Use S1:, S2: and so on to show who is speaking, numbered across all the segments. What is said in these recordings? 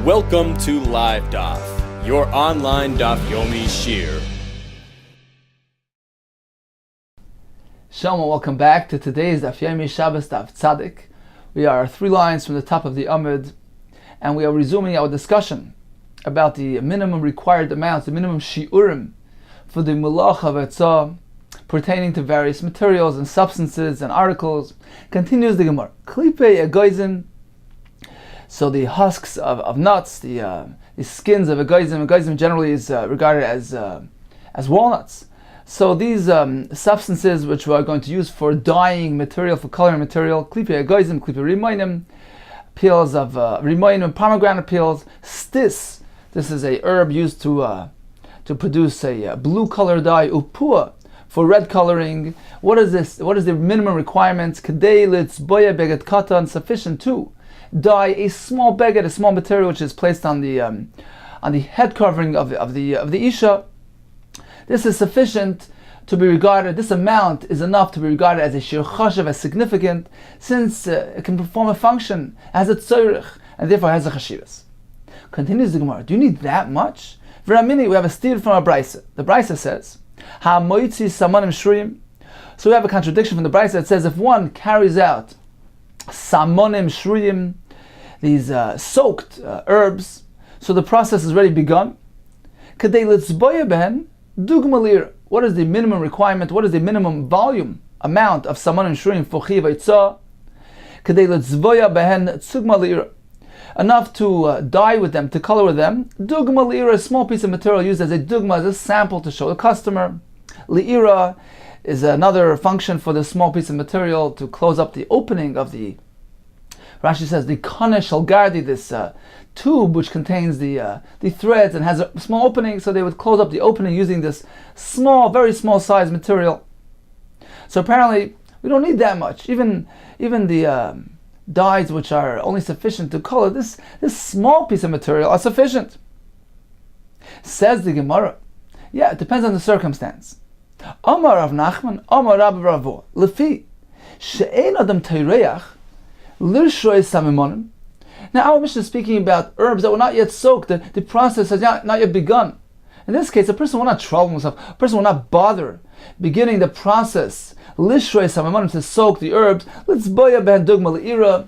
S1: Welcome to Live Daf, your online Daf Yomi Shiur.
S2: Shalom, welcome back to today's Daf Yomi Shabbos Daf Tzadik. We are 3 lines from the top of the Amud, and we are resuming our discussion about the minimum required amounts, the minimum shiurim for the melacha v'etzah pertaining to various materials and substances and articles. Continues the Gemara. Klipe egoizim. So the husks of nuts, the skins of egoizim generally is regarded as walnuts. So these substances which we are going to use for dyeing material, for coloring material, klipe egoizim, klipe rimoinim, peels of rimoinim, pomegranate peels, stis. This is a herb used to produce a blue color dye, upua, for red coloring. What is this? What is the minimum requirements? Kedei litzboya beged katan, sufficient to dye a small beged, a small material which is placed on the head covering of the isha. This is sufficient to be regarded. This amount is enough to be regarded as a shir chashav, as significant, since it can perform a function as a tzorich and therefore has a chashivas. Continues the Gemara. Do you need that much? V'ramini, we have a steer from a brisa. The brisa says, "Ha moitzi samanim shruyim." So we have a contradiction from the brisa that says if one carries out samanim shruyim, these soaked herbs, so the process has already begun. Kadei litzboya ben dugma lira. What is the minimum requirement? What is the minimum volume amount of samanim shruyim for chi v'yitzah? Kadei litzboya ben tsugma lira. Enough to dye with them, to color with them. Dugma li'ira, a small piece of material used as a dugma, as a sample to show the customer. Li'ira is another function for the small piece of material to close up the opening of the, Rashi says, the kana shalgardi, this tube which contains the threads and has a small opening, so they would close up the opening using this small, very small size material. So apparently, we don't need that much. Even the dyes which are only sufficient to color this small piece of material are sufficient. Says the Gemara. Yeah, it depends on the circumstance. Amar Rav Nachman, Amar Rabbi Ravo, Lefi she'ein adam teireach lirshoy samimonim. Now our Mishnah is speaking about herbs that were not yet soaked. The process has not yet begun. In this case, a person will not trouble himself. A person will not bother beginning the process, lishrei samamanim, to soak the herbs, let's boya ben dugma le'ira,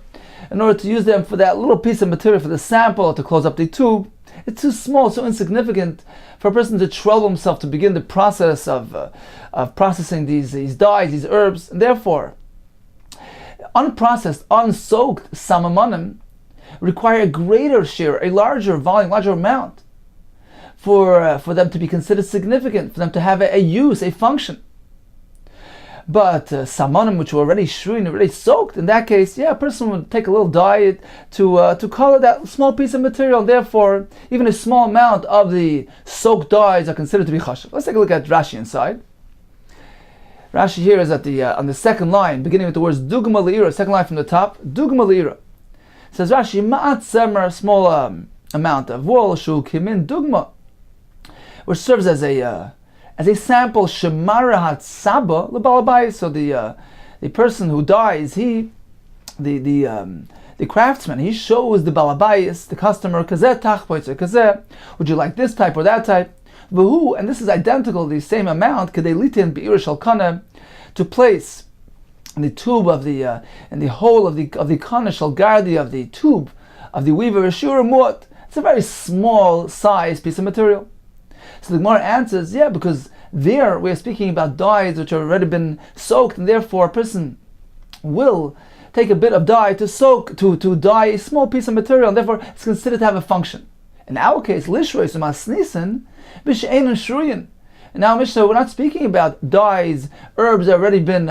S2: in order to use them for that little piece of material, for the sample, to close up the tube. It's too small, so insignificant for a person to trouble himself to begin the process of processing these dyes, these herbs, and therefore, unprocessed, unsoaked samamanim require a greater share, a larger volume, larger amount, for them to be considered significant, for them to have a use, a function. But samanim which were already shruin, already soaked, in that case, a person would take a little dye to color that small piece of material, and therefore even a small amount of the soaked dyes are considered to be chashav. Let's take a look at Rashi inside. Rashi here is at on the second line, beginning with the words dugma le'ira, second line from the top, dugma le'ira. Says Rashi, ma'at semer, small amount of wool, shu kimin dugma, which serves as a sample, shemara hatzaba lebalabayis. So the person who dyes, the craftsman, he shows the balabayis, the customer, kazeh tachpoitzer kazeh, would you like this type or that type? V'hu, and this is identical, the same amount, kadei litin be'ir shalkana, to place in the tube of the in the hole of the kana shalgardi, of the tube of the weaver, shura muat. It's a very small size piece of material. So the Gemara answers, because there we are speaking about dyes which have already been soaked, and therefore a person will take a bit of dye to dye a small piece of material, and therefore it's considered to have a function. In our case, lishrois umasnisin b'she'ein shruyin. In our Mishnah, we're not speaking about dyes, herbs that have already been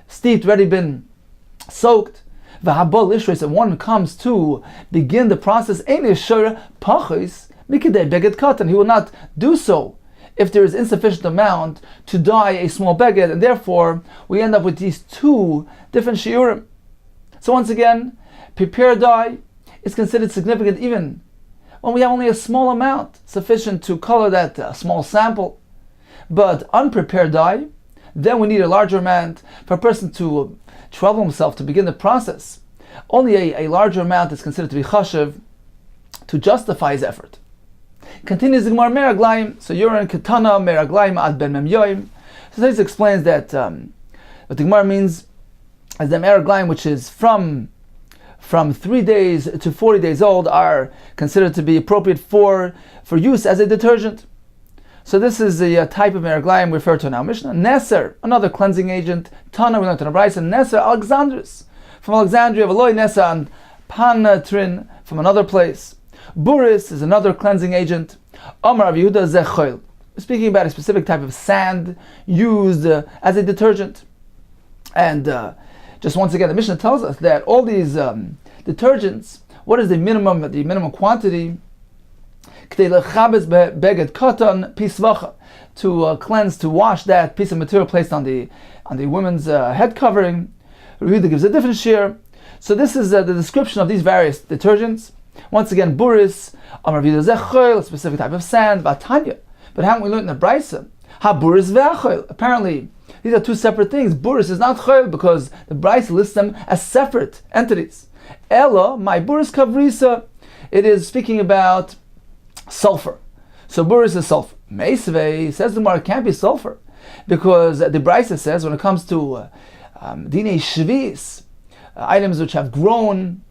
S2: steeped, already been soaked. V'habol lishrois, and one comes to begin the process, ein yeshara pachos mikidei beged katan. He will not do so if there is insufficient amount to dye a small beged, and therefore we end up with these 2 different shiurim. So once again, prepared dye is considered significant even when we have only a small amount sufficient to color that small sample. But unprepared dye, then we need a larger amount for a person to trouble himself to begin the process. Only a larger amount is considered to be chashiv, to justify his effort. Continues the Gemara Meraglaim, so urine Ketana Meraglaim Ad Ben Mem Yoim. So this explains that what the Gemara means as the Meraglaim, which is from 3 days to 40 days old, are considered to be appropriate for use as a detergent. So this is the type of meraglayim referred to in our Mishnah. Neser, another cleansing agent. Tana, we learned in a brayso. Neser Alexandris, from Alexandria. Veloy Neser and Panatrin, from another place. Buris is another cleansing agent. Amar Rav Yehuda Zechoil, speaking about a specific type of sand used as a detergent. And just once again, the Mishnah tells us that all these detergents, what is the minimum quantity? To cleanse, to wash that piece of material placed on the woman's head covering. Yehuda gives a different share. So this is the description of these various detergents. Once again, buris, a specific type of sand, batanya. But haven't we learned in the brayso? Ha buris ve'achoil. Apparently, these are two separate things. Buris is not choil because the brayso lists them as separate entities. Ella, my buris kavrisa, it is speaking about sulfur. So buris is sulfur. Meisvei says the Gemara can't be sulfur because the brayso says when it comes to dinei shvis, items which have grown,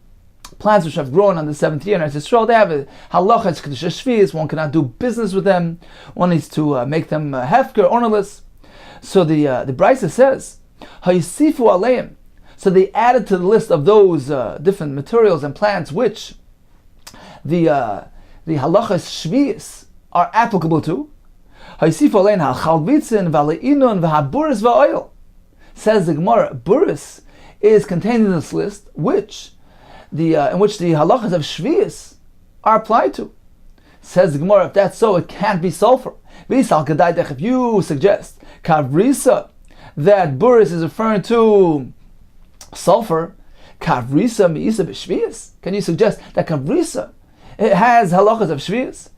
S2: plants which have grown on the 7th year in Eretz Yisrael, they have a halacha, it's kedusha shvis. One cannot do business with them. One needs to make them hefker, ownerless. So the brayso says hayisifu aleim. So they added to the list of those different materials and plants which the halachas shvius are applicable to. Hayisifu alein ha'chalvitzin v'ale'inun v'haburis v'oil. Says the Gemara, buris is contained in this list, in which the halachas of shvius are applied to. Says the Gemara, if that's so, it can't be sulfur. If you suggest kavrisa that buris is referring to sulfur, kavrisa mi'isa b'shvius, can you suggest that kavrisa it has halachas of shvius?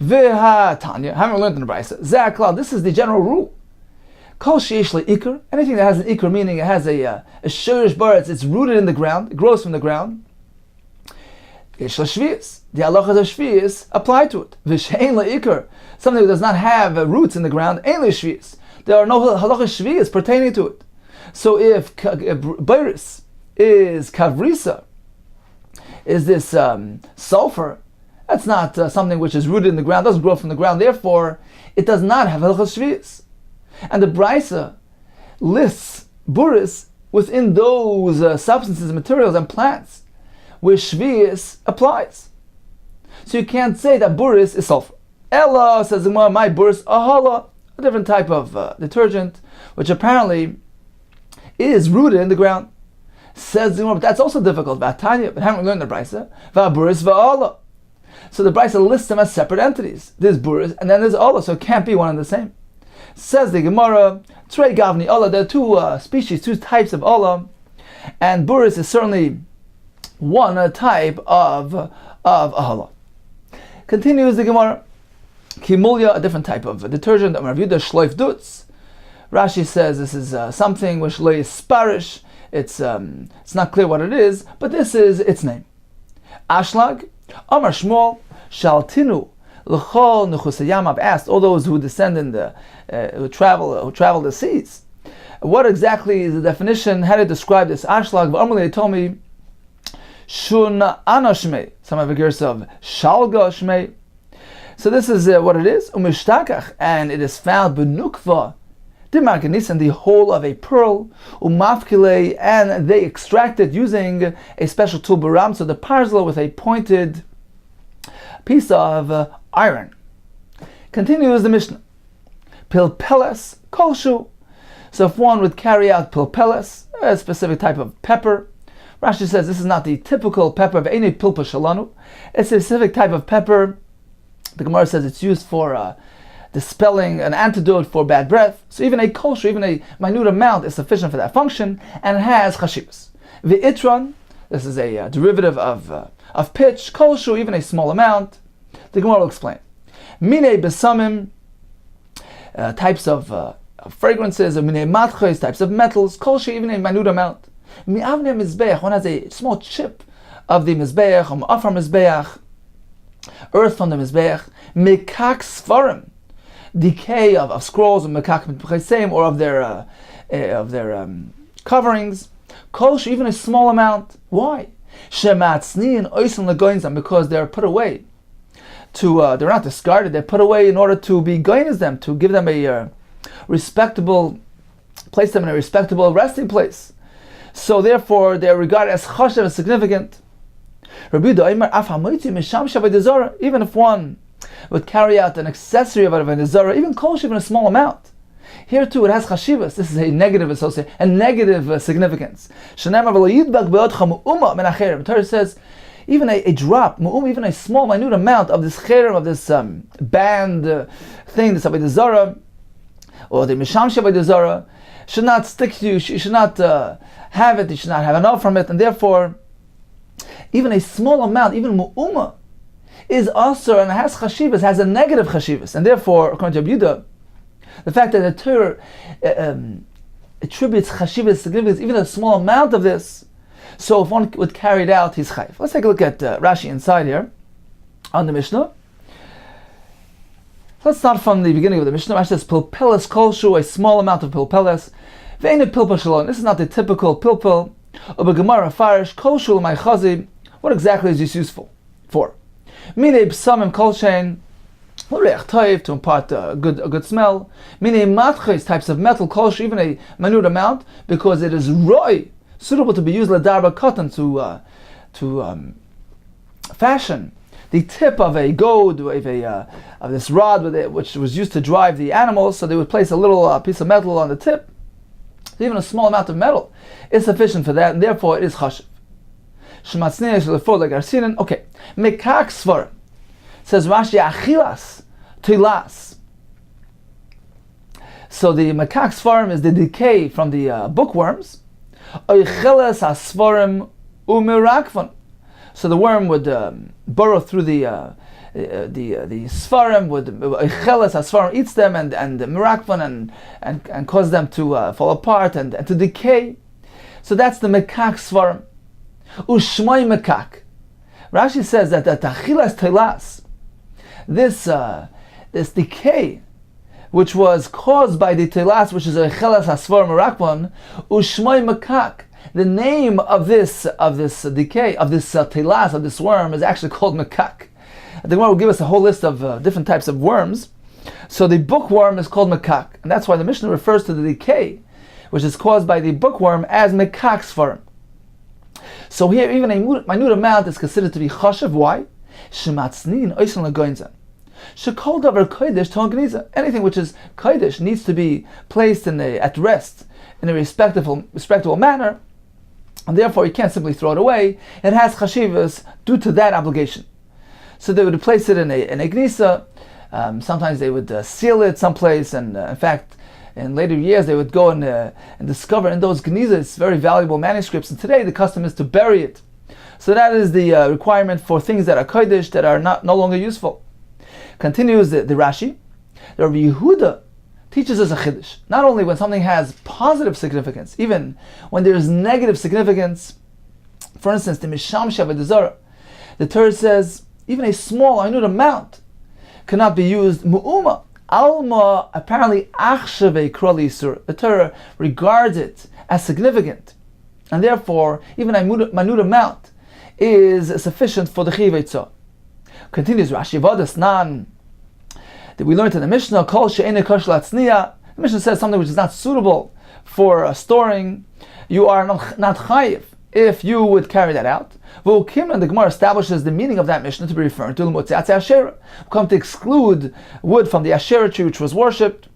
S2: V'ha-tanya, haven't we learned in the brayso? Zeh, this is the general rule. Kol sheish le'ikr, anything that has an ikr, meaning it has a shurish bar, it's rooted in the ground, it grows from the ground. Yesh le'shvius, the halachas of shvius apply to it. V'shein le'ikr, something that does not have roots in the ground, ein le'shvius, there are no halachas shvius pertaining to it. So if Beiris is kavrisa, is this sulfur, that's not something which is rooted in the ground, doesn't grow from the ground, therefore it does not have halachas shvius. And the brayso lists buris within those substances, materials, and plants where shvius applies. So you can't say that buris is sulfur. Ella, says the Gemara, my buris ahala, a different type of detergent, which apparently is rooted in the ground. Says the Gemara, but that's also difficult. Vatanya, but haven't we learned the brayso? Vaburis va'ala. So the brayso lists them as separate entities. There's buris and then there's Allah, so it can't be one and the same. Says the Gemara, Trei Gavni Allah, there are two species, two types of Allah, and buris is certainly one type of Allah. Continues the Gemara, Kimulya, a different type of detergent, Rav Yehuda Shloif Dutz. Rashi says this is something which is sparish. It's not clear what it is, but this is its name. Ashlag, Amar Shmuel, Shaltinu, L'chol Nechusayam. I've asked all those who descend in who travel the seas, what exactly is the definition? How to describe this ashlag? But they told me Shun Anashmei. Some have a gersa of Shalga Shmei. So this is what it is. Umishtakach, and it is found benukva. In the hole of a pearl, umafkile, and they extract it using a special tool, baram, so the parzla with a pointed piece of iron. Continues the Mishnah. Pilpeles kolshu. So if one would carry out pilpeles, a specific type of pepper, Rashi says this is not the typical pepper of any pilpa shalanu. It's a specific type of pepper. The Gemara says it's used for dispelling an antidote for bad breath. So even a kosher, even a minute amount is sufficient for that function, and it has chashivas. V'itron, this is a derivative of pitch. Kosher, even a small amount. The Gemara will explain. Mine besamim, types of fragrances, or mine matchos, types of metals. Kosher, even a minute amount. Mi'avne mizbeach, one has a small chip of the mizbeach, or afar mizbeach. earth from the Mizbeach, Mekak Sfarim, decay of scrolls, of Mekak Mitchesem, or of their coverings, Kolsh, even a small amount. Why? Shematznin Oisim Legoinzam, because they're put away they're not discarded, they're put away in order to be goinez them, to give them a respectable, place them in a respectable resting place. So therefore they're regarded as chashav, as significant. Even if one would carry out an accessory of a zara, even kolsh, even a small amount, here too it has chashivas. This is a negative association, a negative significance. The Torah says, even a drop, even a small, minute amount of this cherem, of this band thing, this avodah zara, or the misham avodah zara, should not stick to you. You should not have it. You should not have enough from it, and therefore, even a small amount, even mu'uma, is also and has chashivas, has a negative chashivas, and therefore, according to Agudath, the fact that the Torah attributes chashivas significance, even a small amount of this. So if one would carry it out, he's chayv. Let's take a look at Rashi inside here on the Mishnah. Let's start from the beginning of the Mishnah. Rashi says, "Pilpeles kolshu," a small amount of pilpeles. Ve'ena pilpel shalom. This is not the typical pilpel. Ubegemara farish kolshu l'maychazi. What exactly is this useful for? Mine b'samim kolshein l'reich toiv, to impart a good smell. Mine matches, types of metal kolshu, even a minute amount, because it is roy, suitable to be used ledarba cotton, to fashion the tip of a goad, of this rod which was used to drive the animals. So they would place a little piece of metal on the tip. So even a small amount of metal is sufficient for that, and therefore it is chashiv. Okay, mekak svar, says Rashi, achilas tilas. So the mekak svarim is the decay from the bookworms. Oicheles asvarim umirakvan. So the worm would burrow through the svarim, would oicheles asvarim, eats them, and mirakvan, and cause them to fall apart and to decay. So that's the mekak svarim. Ushmai mekak. Rashi says that achilas telas, this decay, which was caused by the telas, which is a chelas asvar merakvan, ushmai makak. The name of this decay, of this telas, of this worm, is actually called makak. The Gemara will give us a whole list of different types of worms. So the bookworm is called makak, and that's why the Mishnah refers to the decay, which is caused by the bookworm, as makak svarim. So here, even a minute amount is considered to be chashav. Why? Shematznin oisin legoinzan. Shekol davar kodesh tongniza. Anything which is kodesh needs to be placed at rest in a respectable manner, and therefore you can't simply throw it away. It has chashivas due to that obligation. So they would place it in a gnisa. Sometimes they would seal it someplace, and in fact, in later years they would go and discover in those gnizas very valuable manuscripts. And today the custom is to bury it. So that is the requirement for things that are kodesh, that are no longer useful. Continues the Rashi. The Rabbi Yehuda teaches us a chiddush. Not only when something has positive significance, even when there is negative significance. For instance, the misham avodah zara, the Torah says even a small minute amount cannot be used mu'uma. Alma, apparently achshave krali sur. The Torah regards it as significant, and therefore even a minute amount is sufficient for the chiyuv. Continues Rashi, Vadas Nan, that we learned in the Mishnah, Kol she'ene kosh latzniya. The Mishnah says something which is not suitable for storing, you are not chayiv if you would carry that out. V'ukim, and the Gemara establishes the meaning of that Mishnah to be referring to l'motziat Asherah. We come to exclude wood from the Asherah tree which was worshipped,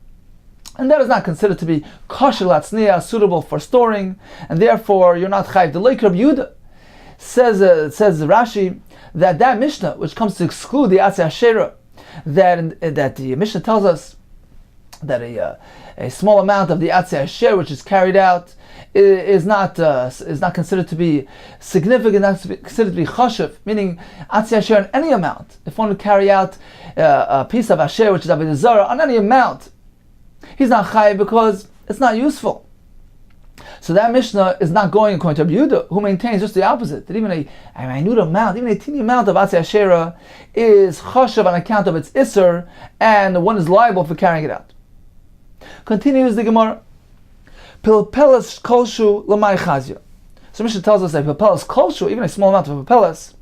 S2: and that is not considered to be kosher latzniya, suitable for storing, and therefore you're not chayiv. The Leik Rabbi Yehuda says Rashi, that Mishnah, which comes to exclude the Atzei Asherah, that the Mishnah tells us that a small amount of the Atzei Asherah which is carried out is not considered to be significant, not considered to be chashiv, meaning Atzei Asherah in any amount. If one would carry out a piece of Asherah which is avodah zara on any amount, he's not chayiv because it's not useful. So that Mishnah is not going according to Rabbi Yehuda, who maintains just the opposite, that even a minute amount, even a teeny amount of Atzei Asherah is chashav on account of its Isser, and one is liable for carrying it out. Continues the Gemara. Pilpelas kolshu l'may chazia. So Mishnah tells us that pilpelas kolshu, even a small amount of pilpelas,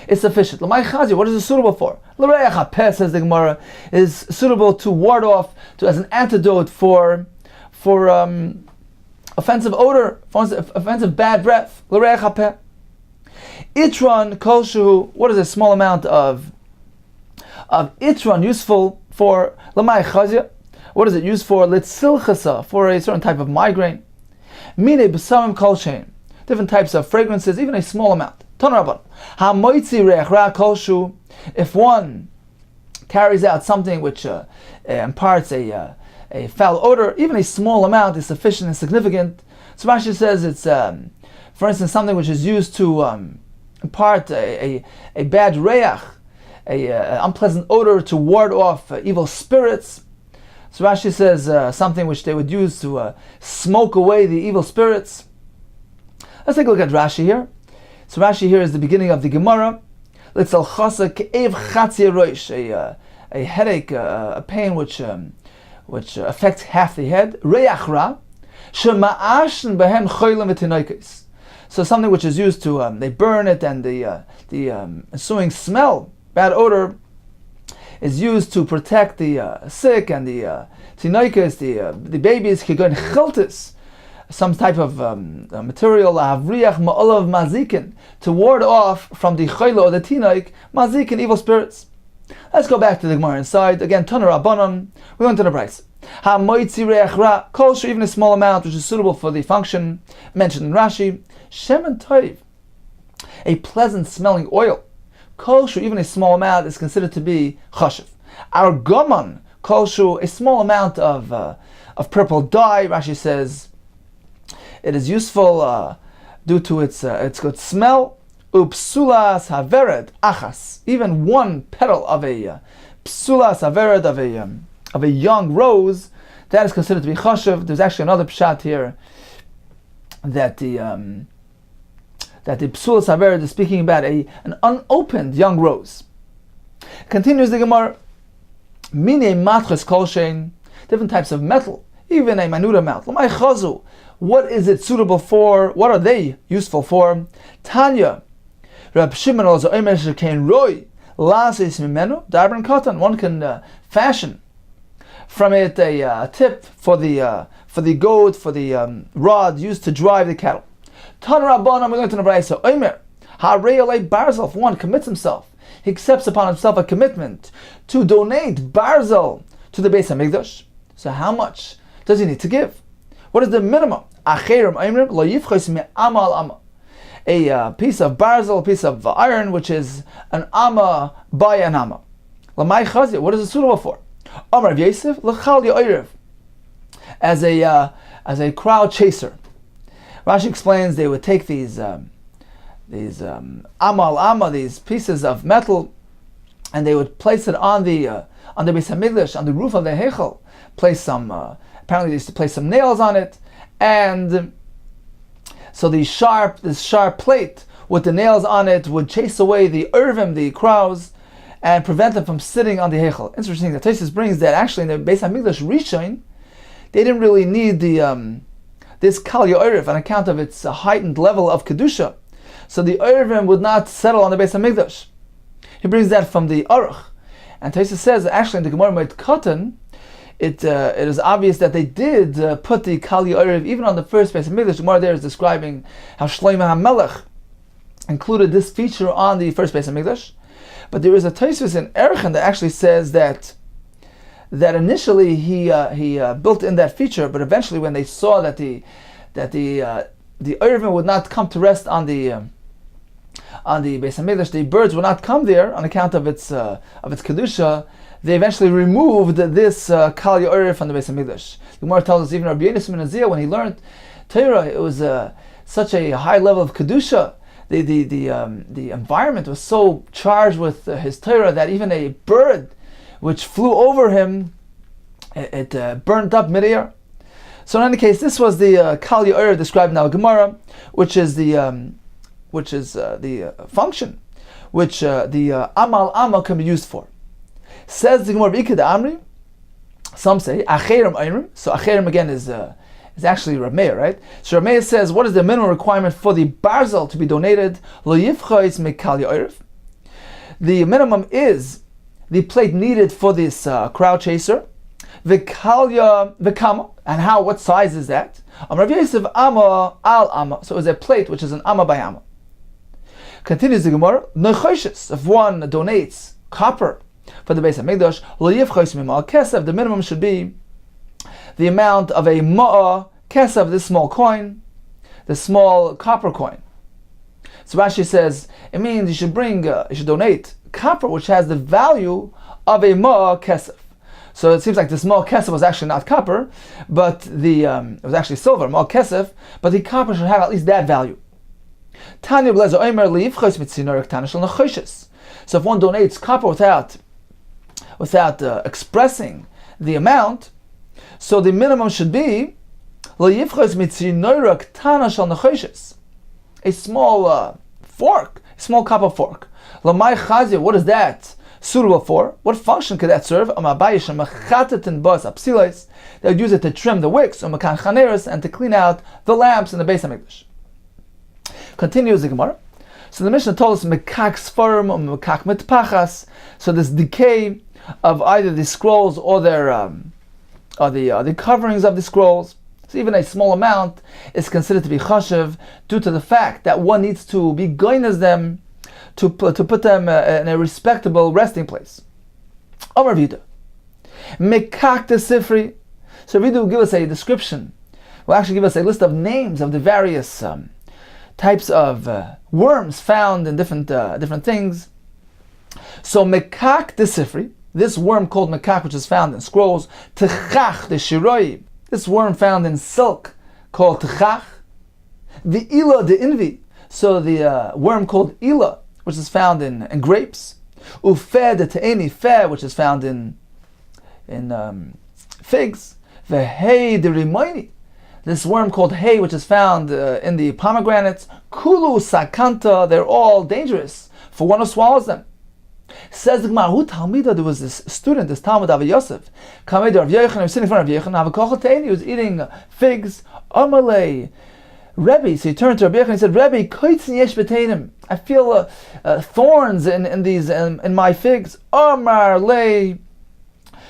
S2: is sufficient. L'may chazia, what is it suitable for? L'reach hapeh, says the Gemara, is suitable to ward off, as an antidote for offensive odor, offensive bad breath. L'reach hapeh. Itron kolshu, what is a small amount of itron useful for l'may chazia? What is it used for? Litzilchasa, for a certain type of migraine. Mine b'samim kolshein, different types of fragrances, even a small amount. Ton rabban. Hamoitzi reich ra kolshu, if one carries out something which imparts a foul odor, even a small amount is sufficient and significant. So Rashi says it's, for instance, something which is used to impart a bad reich, a unpleasant odor to ward off evil spirits. So Rashi says something which they would use to smoke away the evil spirits. Let's take a look at Rashi here. So Rashi here is the beginning of the Gemara. A headache, a pain which affects half the head. So something which is used to, they burn it, and the ensuing smell, bad odor, is used to protect the sick and the tinoikas, the babies, kigon chiltis, some type of material, havriach ma'olav mazikin, to ward off from the chayla or the tinoik, mazikin, evil spirits. Let's go back to the Gemara inside. Again, Tana Rabbanon, we went to the Bryce. Ha-moitzi reach ra, kolshu, even a small amount which is suitable for the function mentioned in Rashi. Shemen toiv, a pleasant smelling oil. Kolshu, even a small amount, is considered to be chashiv. Our gaman, kolshu, a small amount of purple dye, Rashi says, it is useful due to its good smell. Upsulas havered achas, even one petal of a psulas havered of a young rose, that is considered to be chashiv. There's actually another pshat here that the psulas havered is speaking about an unopened young rose. Continues the Gemara. Mine matches kolshein, different types of metal, even a minute amount. L'may chazu, what is it suitable for? What are they useful for? Tanya, Rab Shimon also omer shekain roy lasis mimenu darban katan. One can fashion from it a tip for the goat, for the rod used to drive the cattle. Tan Rabbanan, we learned in the Brayso, omer harei barzel. If one commits himself, he accepts upon himself a commitment to donate barzel to the Beis Hamikdash. So how much does he need to give? What is the minimum? Acherim oimrim lo yifchos me'ama al amma. A piece of barzel, a piece of iron, which is an amma by an amma. L'may chazia, what is it suitable for? Amar Yosef l'chal yo'erev, as a crowd chaser. Rashi explains they would take these amma al amma, these pieces of metal, and they would place it on the Beis Hamikdash, on the roof of the Heichal. Place some. Apparently, they used to place some nails on it, and so this sharp plate with the nails on it would chase away the ervim, the crows, and prevent them from sitting on the Heichal. Interesting that Tosfos brings that actually in the Beis Hamikdash Rishon, they didn't really need this kal yo'erev on account of its heightened level of kedusha. So the ervim would not settle on the Beis Hamikdash. He brings that from the Aruch, and Tosfos says actually in the Gemara Moed Katan, it is obvious that they did put the kal yo'erev even on the first Beis Hamikdash. The Gemara there is describing how Shlomo HaMelech included this feature on the first Beis Hamikdash. But there is a Tosfos in Erechim that actually says that initially he built in that feature, but eventually when they saw that the erevim would not come to rest on the Beis Hamikdash, the birds would not come there on account of its kedusha, they eventually removed this kal yo'erev from the Beis Hamikdash. The Gemara tells us even Rabbi Yonis ben Azia, when he learned Torah, it was such a high level of kedusha. The environment was so charged with his Torah that even a bird which flew over him, it burnt up midair. So in any case, this was the Kal Ya'ir described in the Gemara, which is the function which the Amal can be used for. Says the Gemara, B'ikad Amri, some say Acherim Ayrim. So Acherim again is actually Rav Meir, right? So Rav Meir says, what is the minimum requirement for the barzel to be donated? Lo yifchais mikal ya'irv. The minimum is the plate needed for this crowd chaser. V'kalya v'kama, and what size is that? Rav Yosef Amma al Amma. So it's a plate which is an Amma by Amma. Continues the Gemara, Nechoshes, if one donates copper for the Beis HaMikdash, lo yifchais mimal kesef, the minimum should be the amount of a ma'ah kesef, this small coin, the small copper coin. So Rashi says, it means you should donate copper which has the value of a ma'ah kesef. So it seems like the small kesef was actually not copper, but it was actually silver, ma'ah kesef, but the copper should have at least that value. Tanya Blazer Omer liifchos mitzinor ktana shel nechoshes. So if one donates copper without expressing the amount, so the minimum should be liifchos mitzinor ktana shel nechoshes, a small fork, a small copper fork. Lamai chazia, what is that suitable for? What function could that serve? They would use it to trim the wicks and to clean out the lamps in the Beis HaMikdash. Continues the Gemara. So the Mishnah told us mekak sfarim or mekak mitpachas. So this decay of either the scrolls or the coverings of the scrolls. So even a small amount is considered to be chashiv due to the fact that one needs to be goynes them to put them in a respectable resting place. Amar Vida, mekak the sifri. So Vida will give us a description. Will actually give us a list of names of the various types of worms found in different things. So mekak the sifri, this worm called mekak, which is found in scrolls. Techach the shiroi, this worm found in silk called techach. The ila the invi, so the worm called ila, which is found in grapes. Ufeh the te'eni, feh, which is found in figs. Vehei the rimoini, this worm called hay, which is found in the pomegranates. Kulu sakanta, they're all dangerous for one who swallows them. Says the Gemara, who Talmida, there was this student, this Talmud of Yosef, Kamed Rav Yechon, he was sitting in front of Yechon, he was eating figs. Amalei, Rebbe, so he turned to Rabbi Yechon and he said, Rebbe, koitzin yesh b'teinim, I feel thorns in my figs. Amar lei.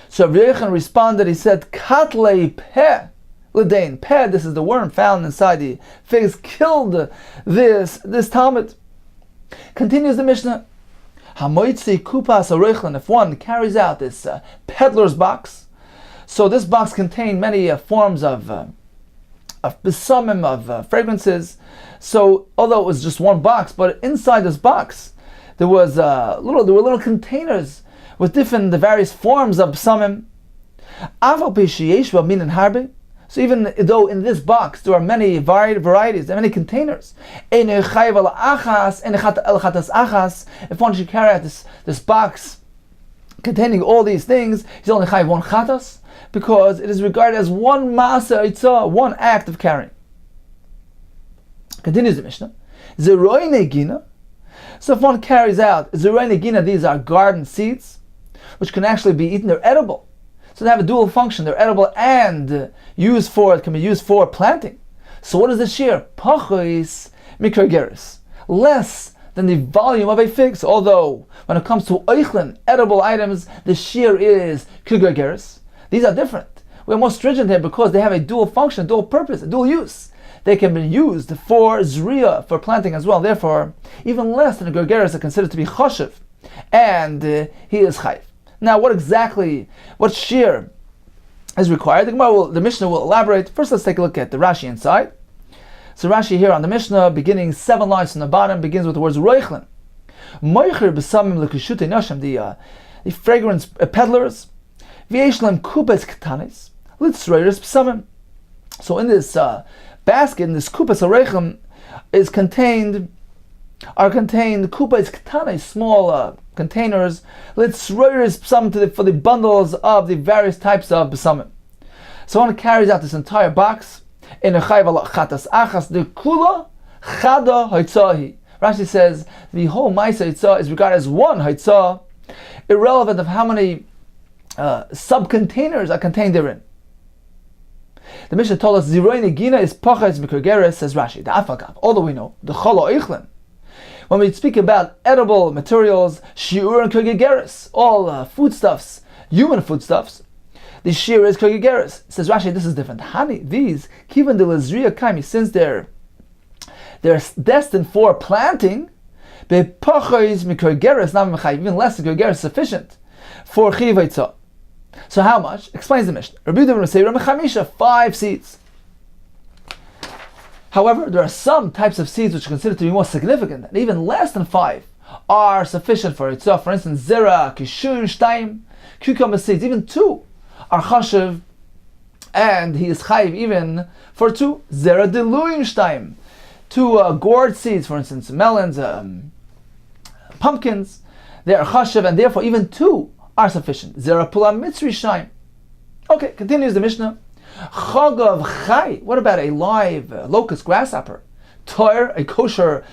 S2: So Rabbi Yechon responded, he said, katlei peh. L'dain peh, this is the worm found inside the figs, killed this Talmud. Continues the Mishnah. Hamoitzi kupas arechlin, if one carries out this peddler's box, so this box contained many forms of besamim, of fragrances. So although it was just one box, but inside this box there were little containers with the various forms of besamim. Aval pe'sheyesh ba minin harbe. So even though in this box there are many varieties and many containers, if one should carry out this box containing all these things, he's only chayiv one chatas, because it is regarded as one masa itzah, one act of carrying. Continues the Mishnah. Zeroi negina. So if one carries out zeroi negina, these are garden seeds, which can actually be eaten. They're edible. So they have a dual function. They're edible and can be used for planting. So what is the shear? Pachos mikrogeris, less than the volume of a fig. So although when it comes to oichlin, edible items, the shear is kilgergeris, these are different. We're more stringent here because they have a dual function, dual purpose, a dual use. They can be used for zriya, for planting as well. Therefore, even less than a gergeris are considered to be choshev, and he is chayiv. Now, what shear is required? The Mishnah will elaborate. First, let's take a look at the Rashi inside. So Rashi here on the Mishnah, beginning 7 lines from the bottom, begins with the words roichlin. Moicher b'samim l'kishutei nashim, the fragrance peddlers. V'yeshlem kupes ketanis litzreiris b'samim. So in this basket, in this kupes arechem, are contained kupes ketanis, small containers. Let's roiris b'samim for the bundles of the various types of b'samim. Someone carries out this entire box in a chayv ala chatas achas de kula chada haitzahi. Rashi says the whole ma'isa hitzah is regarded as one hitzah, irrelevant of how many sub-containers are contained therein. The Mishnah told us ziroi negina is pachas mikurgeres, says Rashi. The afagav, although we know the cholo eichlin. When we speak about edible materials, shiur and kurgegeres, all foodstuffs, human foodstuffs, the shiur is kurgegeres. Says Rashi, this is different. Hani, these kivan de lazriya kaimi, since they're destined for planting, bepachas mikurgeres nam mechayv, even less than kurgeres sufficient for chiv haitzah. So how much? Explains the Mishnah. Rabbi Yehuda say Ramechamisha, 5 seeds. However, there are some types of seeds which are considered to be more significant, and even less than 5 are sufficient for it. So, for instance, zera, kishun, shtaim, cucumber seeds, even 2 are chashiv, and he is chayiv even for 2. Zera diluyim shtaim, 2 gourd seeds, for instance, melons, pumpkins, they are chashiv, and therefore even 2 are sufficient. Zera pula mitzri shaim. Okay, continues the Mishnah. Chagav chai. What about a live locust grasshopper? Toir, a kosher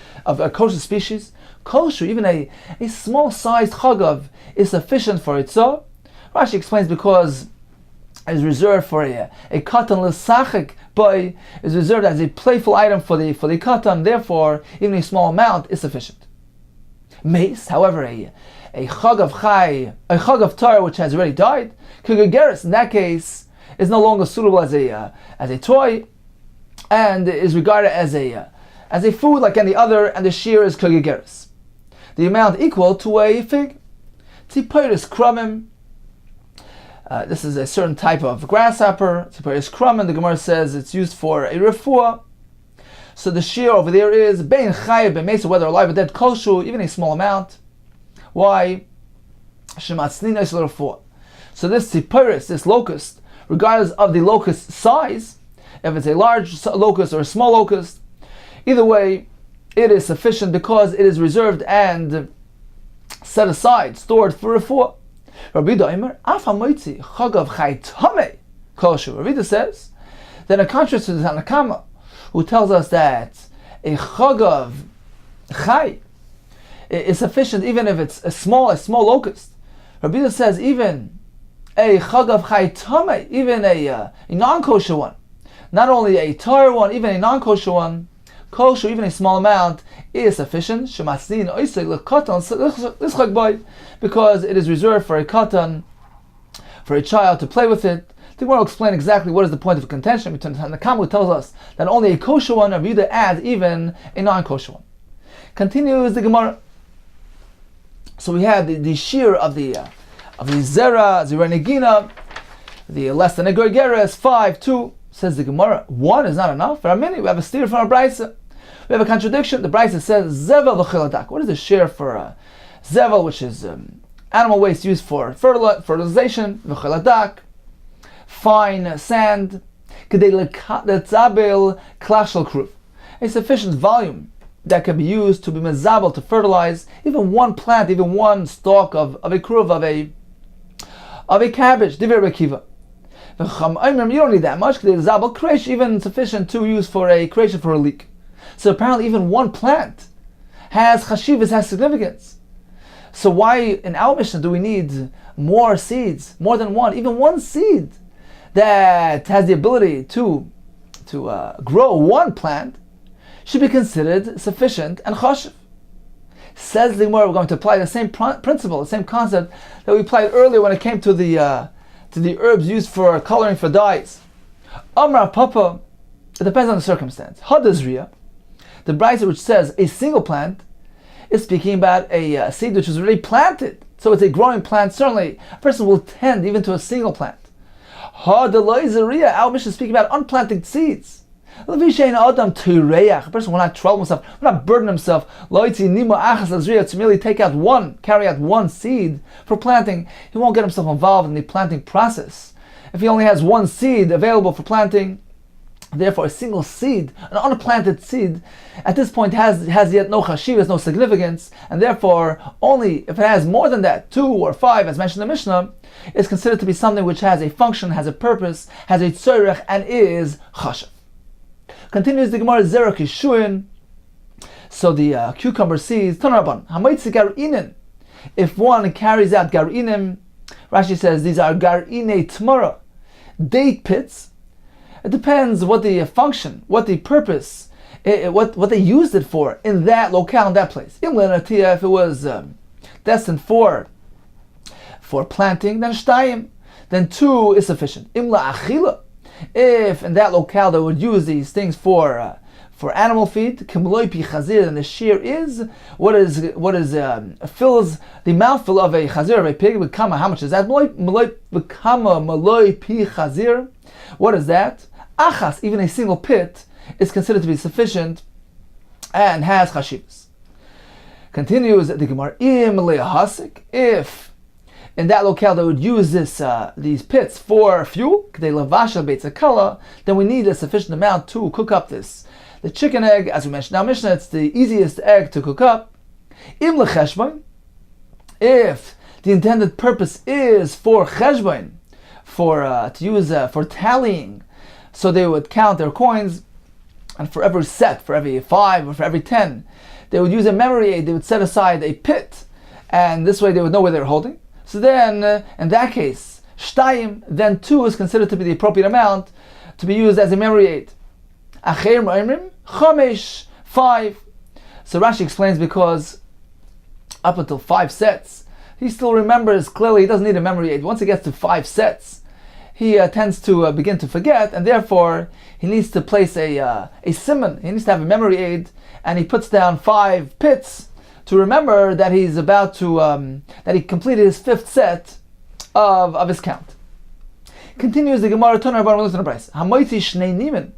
S2: species. Kosher, even a small sized chagav is sufficient for itzah. Rashi explains because it is reserved for a katan l'sachik boy, is reserved as a playful item for the katan. Therefore, even a small amount is sufficient. Mace, however, a chagav chai, a chagav tar which has already died, kugageris, in that case, is no longer suitable as a toy, and is regarded as a food like any other, and the shear is kugageris, the amount equal to a fig. Tziporis krumim. This is a certain type of grasshopper. Tziporis krumim. The Gemara says it's used for a refuah. So the shear over there is bein chayav b'meisa, whether alive or dead, koshu, even a small amount. Why? So this tziporis, this locust, regardless of the locust size, if it's a large locust or a small locust, either way, it is sufficient because it is reserved and set aside, stored for refuah. Rabbi Yehuda afamoitzi chagav chai tamei koshu. Rabbi Yehuda says that in contrast to the Tanakama, who tells us that a chagav chai is sufficient even if it's a small locust. Rabbi Yehuda says even a chagav chai tamei, even a non-kosher one, not only a tar one, even a non-kosher one, kosher, even a small amount, is sufficient. Because it is reserved for a katan, for a child to play with it. I think we'll explain exactly what is the point of contention between the Tanakh, who tells us that only a kosher one, Rabbi Yehuda adds even a non-kosher one. Continues the Gemara. So we had the shear of the zera negina, the less than a gorgeres, 5, 2. Says the Gemara, 1 is not enough. For a minute, we have a steer from our brisa. We have a contradiction. The brisa says zevel v'chiladak. What is the share for zevel, which is animal waste used for fertilization? V'chiladak, fine sand, kedei letzabel klashel kruv, a sufficient volume that can be used to be mezabel, to fertilize even one plant, even one stalk of a kruv, of a cabbage. Divrei Reb Akiva. You don't need that much, even sufficient to use for a creation for a leek. So apparently even one plant has chashivas, has significance. So why in our Mishnah do we need more seeds, more than one? Even one seed that has the ability to grow one plant should be considered sufficient and chashiv. Says the Gemara, we're going to apply the same principle, the same concept that we applied earlier when it came to the herbs used for coloring for dyes. Amra Papa, it depends on the circumstance. Hadazriya, the brisa which says a single plant, is speaking about a seed which was already planted. So it's a growing plant. Certainly, a person will tend even to a single plant. Hadalaizariya, our mission is speaking about unplanted seeds. A person will not trouble himself, will not burden himself to merely carry out one seed for planting. He won't get himself involved in the planting process. If he only has one seed available for planting, Therefore, a single seed, an unplanted seed, at this point has yet no chashivas, no significance, and therefore only if it has more than that, 2 or 5, as mentioned in the Mishnah, is considered to be something which has a function, has a purpose, has a tzorech, and is chashav. Continues the Gemara Zerach Yishuin. So the cucumber seeds, Tanarabban, Hamaitzi Gar'inin. If one carries out Gar'inim, Rashi says these are Gar'ine Tmara, date pits. It depends what the function, what the purpose, what they used it for in that locale, in that place. If it was destined for planting, then shtayim, then 2 is sufficient. Imla achila, if in that locale they would use these things for animal feed, kimloi pi chazir, and the shear is what fills the mouthful of a chazir, of a pig. Bekama, how much is that? Maloi pi chazir. What is that? Achas, even a single pit, is considered to be sufficient and has chashivas. Continues the Gemara, im le'ahasik, if in that locale they would use these pits for fuel, then we need a sufficient amount to cook up the chicken egg, as we mentioned. Now, Mishnah, it's the easiest egg to cook up. Im lecheshbain, if the intended purpose is for cheshbain, to use for tallying, so they would count their coins, and for every set, for every 5 or for every 10, they would use a memory aid. They would set aside a pit, and this way they would know where they're holding. So then, in that case, shtayim, then 2 is considered to be the appropriate amount to be used as a memory aid. Acher ma'imrim, chamesh, 5. So Rashi explains because up until 5 sets, he still remembers clearly. He doesn't need a memory aid. Once he gets to 5 sets, he tends to begin to forget, and therefore he needs to place a simon. He needs to have a memory aid, and he puts down 5 pits to remember that he's about to that he completed his 5th set of his count. Continues the Gemara Tonar Bar Melus Nabrais. Hamoiti shnei nimen.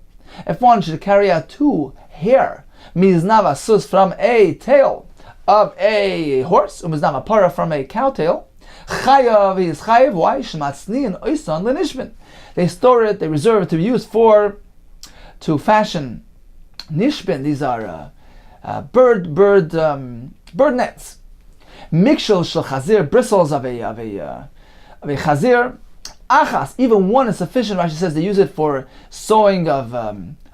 S2: If one should carry out 2 hair, miznava sus, from a tail of a horse, miznava para, from a cow tail, chayav, he is chayav. Why? Shematzni and oisan lenishmin. They store it, they reserve it to be used to fashion nishbin. These are bird nets. Mikshel shel chazir, bristles of a chazir. Achas, even 1 is sufficient. Rashi says they use it for sewing of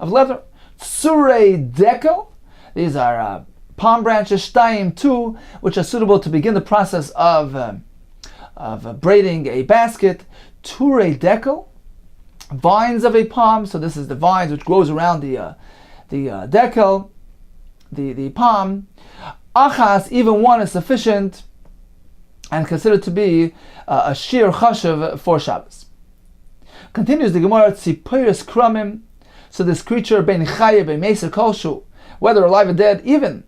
S2: leather. Surei dekel, these are palm branches. Shtayim, 2, which are suitable to begin the process of braiding a basket. Turei dekel, vines of a palm. So this is the vines which grows around the dekel, the palm. Achas, even 1 is sufficient and considered to be a sheer chashav for Shabbos. Continues the Gemara, Tzipiris Kramim. So this creature, ben chaye ben meser kolshu, whether alive or dead, even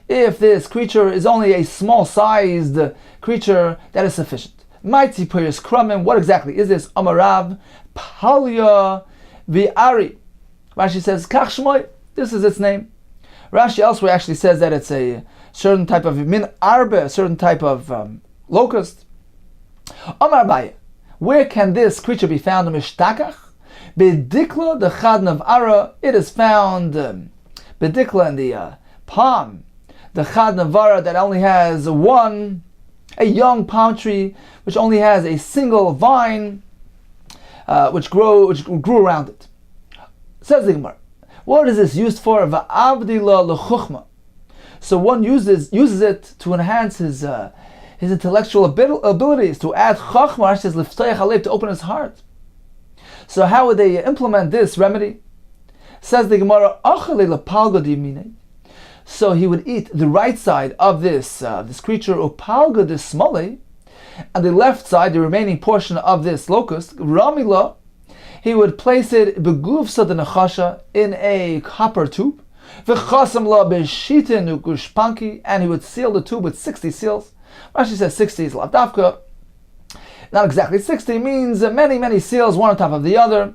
S2: if this creature is only a small-sized creature, that is sufficient. My Tzipiris Kramim, what exactly is this? Amarav Palya Vi'ari. Rashi says, Kach Shmoy, this is its name. Rashi elsewhere actually says that it's a certain type of min arbe, a certain type of locust. Amar Abaye, where can this creature be found? Mishtakach bedikla the chadnav ara. It is found bedikla in the palm, the chadnav ara that only has a young palm tree which only has a single vine which grew around it. Says the Gemara, what is this used for? Va'avdila lechuchma. So one uses it to enhance his intellectual abilities, to add chachma, says liftayach alev, to open his heart. So how would they implement this remedy? Says the Gemara, achale lepalga dimine. So he would eat the right side of this creature, upalga dismale, and the left side, the remaining portion of this locust, ramila, he would place it beguvsa de nechasha, in a copper tube, v'chasam la beshitin ugushpanki, and he would seal the tube with 60 seals. Rashi says 60 is lavdavka. Not exactly 60, means many seals, one on top of the other.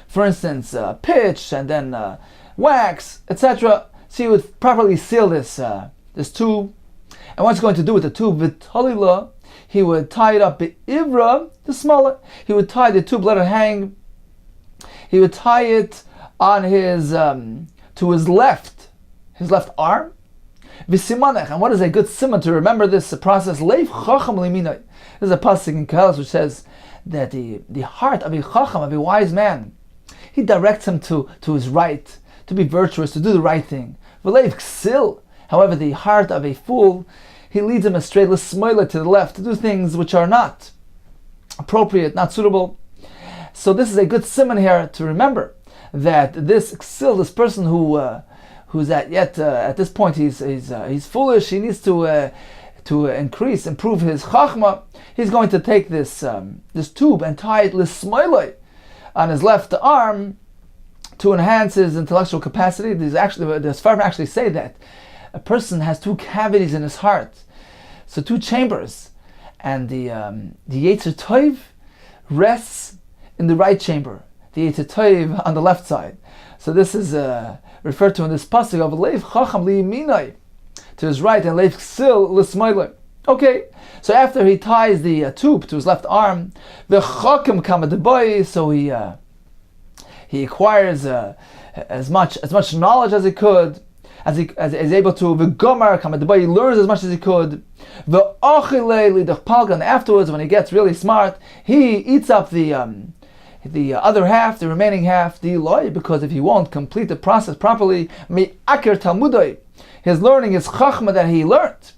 S2: For instance, pitch and then wax, etc. So he would properly seal this tube. And what's he going to do with the tube? V'talila, he would tie it up be'ivra, the smaller. He would tie the tube, let it hang. He would tie it on his to his left arm. V'simanech, and what is a good simon to remember this process? Leif chacham liminai. There's a pasuk in Kollel which says that the heart of a chacham, of a wise man, he directs him to his right, to be virtuous, to do the right thing. V'leif ksil. However, the heart of a fool, he leads him astray, l'smoila, to the left, to do things which are not appropriate, not suitable. So this is a good simon here to remember that this ksil, this person who's at this point he's foolish. He needs to improve his chachma. He's going to take this tube and tie it l'smoilai on his left arm to enhance his intellectual capacity. The Sfarim actually say that a person has two cavities in his heart, so two chambers, and the Yetzer Tov rests in the right chamber, the Yetzer Tov on the left side. So this is referred to in this pasuk of Leif Chacham Liyiminai, to his right, and Leif Ksil L'Smoilai. Okay, so after he ties the tube to his left arm, the Chacham Kamadebai, so he acquires as much knowledge as he could, as he's able to. V'Gomar Kamadebai, he learns as much as he could. V'Achilei Lidach, and afterwards, when he gets really smart, he eats up the other half, the remaining half, the loy, because if he won't complete the process properly, mi'akir talmudai, his learning, his chachma that he learned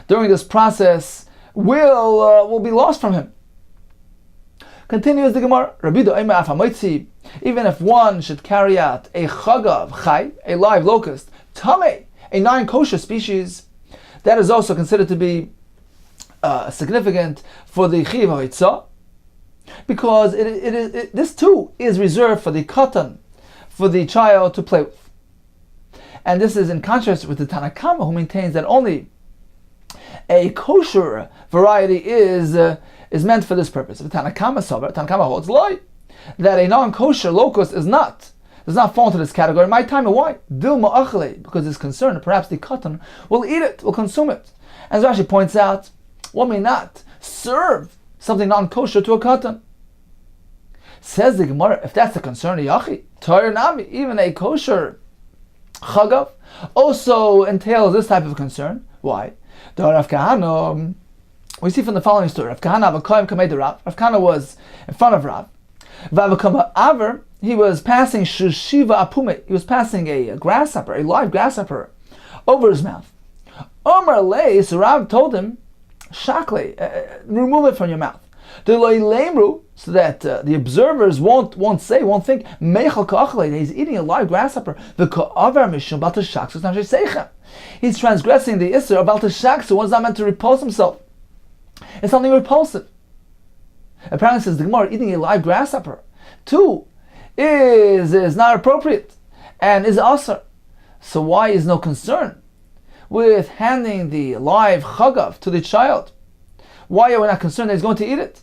S2: during this process will be lost from him. Continues the Gemara, Rabbi Do'ema afamoitzi, even if one should carry out a chagav chai, a live locust, tameh, a non-kosher species, that is also considered to be significant for the chiv ha'hitzah, because this too is reserved for the katan, for the child to play with. And this is in contrast with the Tanna Kama, who maintains that only a kosher variety is meant for this purpose. The Tanna Kama holds lie that a non-kosher locust does not fall into this category. My time, and why? Dilma achle, because it's concerned that perhaps the katan will eat it, will consume it. As Rashi points out, one may not serve something non-kosher to a katan. Says the Gemara, if that's the concern, yachi, Torah nami, even a kosher chagav also entails this type of concern. Why? Rav Kahana, we see from the following story. Rav Kahana, Rav Kahana was in front of Rav. Aver, he was passing shushiva apume. He was passing a grasshopper, a live grasshopper, over his mouth. Omar lei, so Rav told him, shakle, remove it from your mouth. So that the observers won't think he's eating a live grasshopper. He's transgressing the Isser of Baltashaksu. What is that meant to repulse himself? It's something repulsive. Apparently, says the Gemara, eating a live grasshopper too is not appropriate and is asr. So why is no concern with handing the live chagav to the child? Why are we not concerned that he's going to eat it?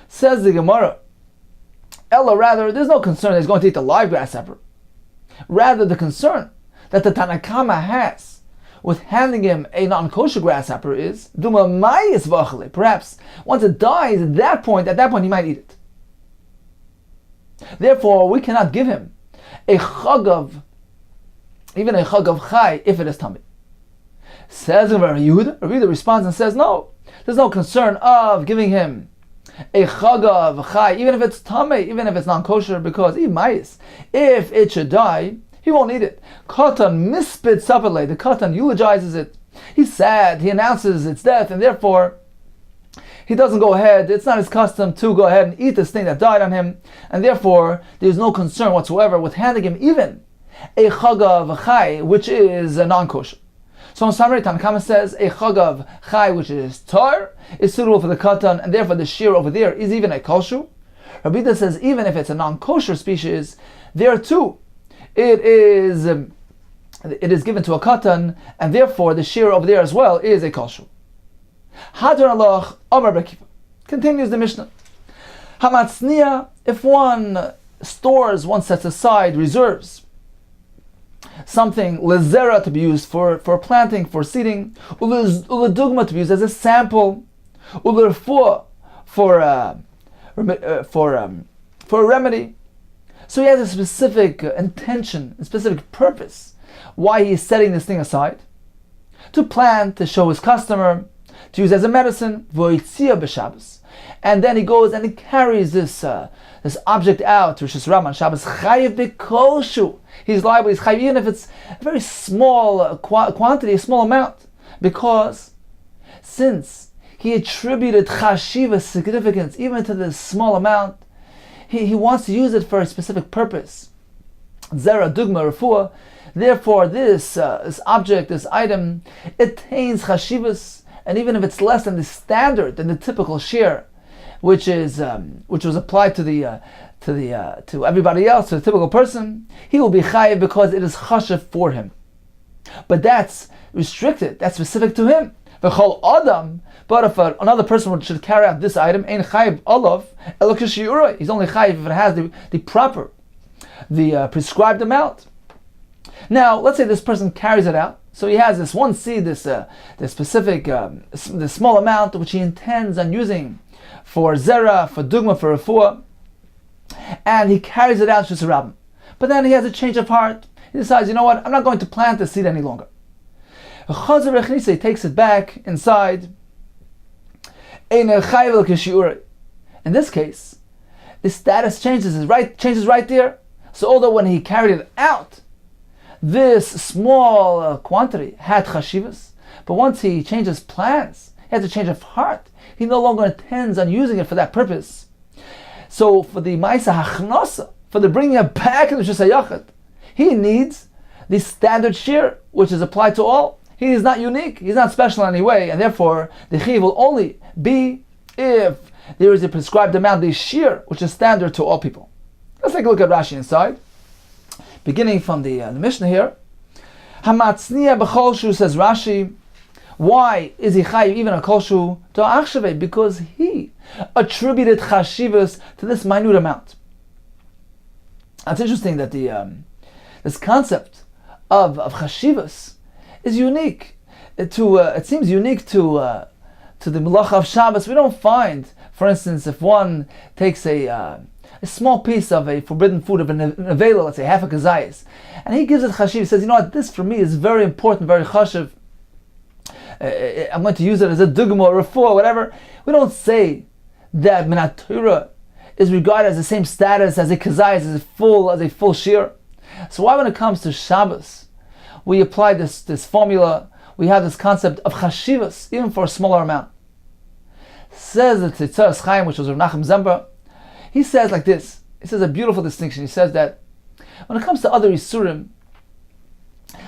S2: Says the Gemara, Ella, rather, there's no concern that he's going to eat the live grasshopper. Rather, the concern that the Tanna Kama has with handing him a non-kosher grasshopper is, Duma mayis v'achale. Perhaps once it dies, at that point he might eat it. Therefore, we cannot give him a chagav, even a chagav chai, if it is tummy. Says Rabbi Yehuda responds and says, no, there's no concern of giving him a chagav chai, even if it's tamei, even if it's non-kosher, because if it should die, he won't eat it. Katan mispit sapale, the katan eulogizes it. He's sad, he announces its death, and therefore he doesn't go ahead. It's not his custom to go ahead and eat this thing that died on him, and therefore there's no concern whatsoever with handing him even a chagav chai, which is a non-kosher. So in summary, Tanna Kama says a chagav chai, which is tar, is suitable for the katan, and therefore the shiur over there is even a kolshu. Rabbi Yehuda says even if it's a non-kosher species, there too it is given to a katan, and therefore the shiur over there as well is a kolshu. Hadron Allah Amar Bekiva. Continues the Mishnah. Hamatzniya, if one stores, one sets aside, reserves something lezera to be used for planting, for seeding, uledugma to be used as a sample, ulerfuah for a remedy. So he has a specific intention, a specific purpose why he is setting this thing aside. To plant, to show his customer, to use as a medicine, v'oitzia b'Shabbos. And then he goes and he carries this object out to Rosh Hashanah on Shabbos. Chayiv b'koshu. He's liable, he's chayiv, even if it's a very small quantity, a small amount. Because since he attributed chashiva significance even to this small amount, he wants to use it for a specific purpose. Zera, dugma, refuah. Therefore, this object, this item, attains chashivas, and even if it's less than the standard, than the typical share, which was applied to everybody else, to the typical person, he will be chayiv because it is chashiv for him. But that's restricted, that's specific to him. V'chol adam, but if another person should carry out this item, ein chayiv olav elo k'shiuroi. He's only chayiv if it has the proper, the prescribed amount. Now, let's say this person carries it out. So he has this one seed, this specific, this small amount which he intends on using for zera, for dugma, for refuah, and he carries it out to the rabbin. But then he has a change of heart. He decides, you know what, I'm not going to plant this seed any longer. He takes it back inside. In this case, the status changes right there. So although when he carried it out, this small quantity had chashivas, but once he changes plans, he has a change of heart. He no longer intends on using it for that purpose. So for the ma'isa hachnosa, for the bringing it back into Shus HaYachid, he needs the standard shir, which is applied to all. He is not unique, he's not special in any way, and therefore the chiv will only be if there is a prescribed amount, the shir, which is standard to all people. Let's take a look at Rashi inside. Beginning from the Mishnah here. Hamatzniya b'cholshu, says Rashi, why is he chayiv even a kolshu to achshave? Because he attributed chashivas to this minute amount. It's interesting that this concept of chashivas is unique to. It seems unique to the Melacha of Shabbos. We don't find, for instance, if one takes a small piece of a forbidden food of an avela, let's say half a kazayas, and he gives it chashiv, he says, you know what, this for me is very important, very chashiv. I'm going to use it as a dugma or a refuah, whatever. We don't say that minat Torah is regarded as the same status as a kazayas, as a full shir. So why, when it comes to Shabbos, we apply this formula, we have this concept of chashivas, even for a smaller amount? Says the Tzitzaras Chaim, which was Rav Nachum Zemba, he says like this. He says a beautiful distinction. He says that when it comes to other isurim,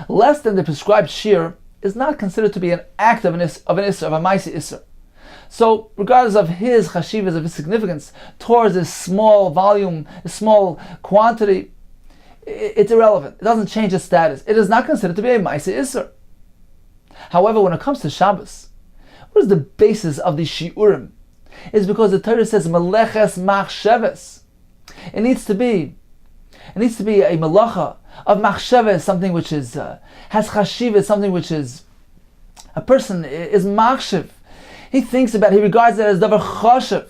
S2: less than the prescribed shir is not considered to be an act of a ma'aseh isur. So, regardless of his chashivas, of his significance towards this small volume, a small quantity, it's irrelevant. It doesn't change its status. It is not considered to be a ma'aseh isur. However, when it comes to Shabbos, what is the basis of the shiurim? Is because the Torah says meleches machsheves. It needs to be a melacha of machsheves, something which is has chashiv, something which is a person is machshev. He thinks about it, he regards it as davar chashiv.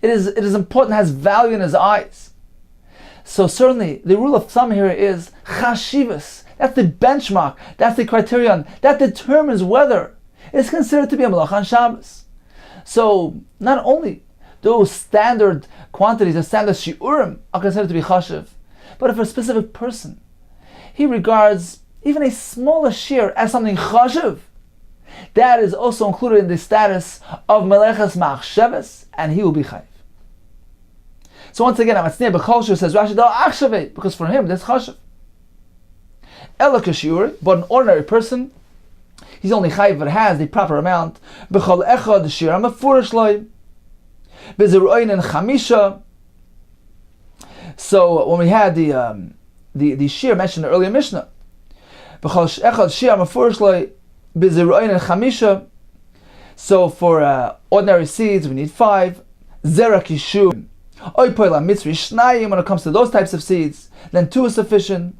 S2: It is important, has value in his eyes. So certainly the rule of thumb here is chashivas. That's the benchmark, that's the criterion, that determines whether it's considered to be a melacha on Shabbos. So not only those standard quantities, the standard shiurim are considered to be chashiv, but if a specific person, he regards even a smaller shir as something chashiv, that is also included in the status of meleches machsheves, and he will be chayiv. So once again, Amatzniya b'cholshu, says Rashi, achshavei, because for him that's chashiv. Ela k'shiur, but an ordinary person, he's only chayiv if it has the proper amount. B'chol echad shir amafurish loy. B'zeru'oin and chamisha. So when we had the shir mentioned in the earlier Mishnah, b'chol echad shir amafurish loy b'zeru'oin and chamisha. So for ordinary seeds we need 5. Zera kishu. Oy poila mitzri shnayim. When it comes to those types of seeds, then 2 is sufficient.